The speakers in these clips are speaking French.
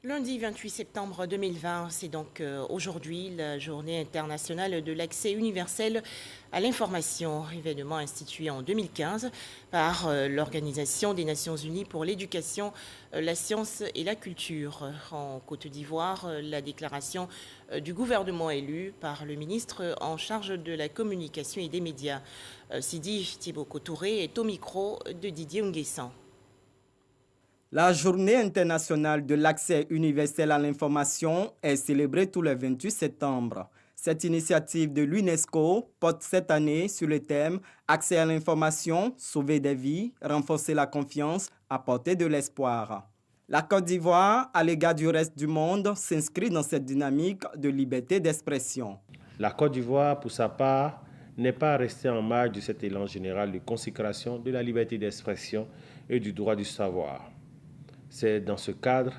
Lundi 28 septembre 2020, c'est donc aujourd'hui la journée internationale de l'accès universel à l'information, événement institué en 2015 par l'Organisation des Nations Unies pour l'éducation, la science et la culture. En Côte d'Ivoire, la déclaration du gouvernement élu par le ministre en charge de la communication et des médias, Sidi Thibaut Touré, est au micro de Didier Nguessan. La journée internationale de l'accès universel à l'information est célébrée tous les 28 septembre. Cette initiative de l'UNESCO porte cette année sur le thème « Accès à l'information, sauver des vies, renforcer la confiance, apporter de l'espoir ». La Côte d'Ivoire, à l'égard du reste du monde, s'inscrit dans cette dynamique de liberté d'expression. La Côte d'Ivoire, pour sa part, n'est pas restée en marge de cet élan général de consécration de la liberté d'expression et du droit du savoir. C'est dans ce cadre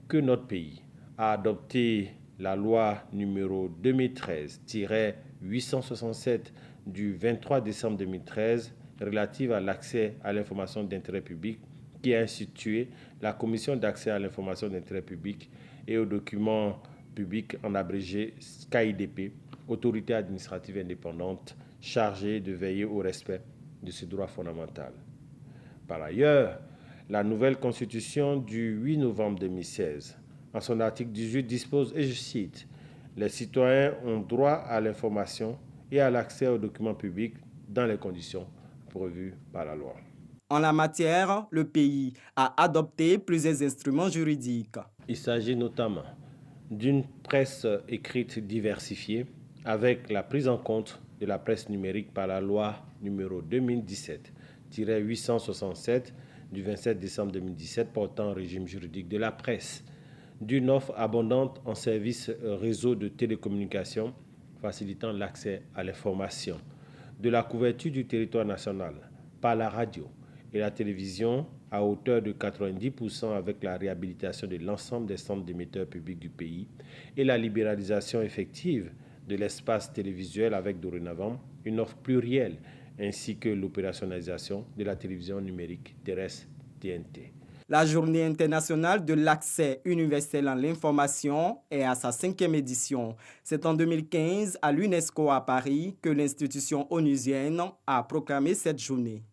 que notre pays a adopté la loi numéro 2013-867 du 23 décembre 2013 relative à l'accès à l'information d'intérêt public qui a institué la Commission d'accès à l'information d'intérêt public et aux documents publics en abrégé KIDP, autorité administrative indépendante chargée de veiller au respect de ce droit fondamental. Par ailleurs, la nouvelle constitution du 8 novembre 2016, en son article 18, dispose, et je cite, « Les citoyens ont droit à l'information et à l'accès aux documents publics dans les conditions prévues par la loi. » En la matière, le pays a adopté plusieurs instruments juridiques. Il s'agit notamment d'une presse écrite diversifiée avec la prise en compte de la presse numérique par la loi numéro 2017-867 du 27 décembre 2017 portant régime juridique de la presse, d'une offre abondante en services réseau de télécommunications facilitant l'accès à l'information, de la couverture du territoire national par la radio et la télévision à hauteur de 90% avec la réhabilitation de l'ensemble des centres d'émetteurs publics du pays et la libéralisation effective de l'espace télévisuel avec dorénavant une offre plurielle ainsi que l'opérationnalisation de la télévision numérique terrestre TNT. La Journée internationale de l'accès universel à l'information est à sa 5e édition. C'est en 2015 à l'UNESCO à Paris que l'institution onusienne a proclamé cette journée.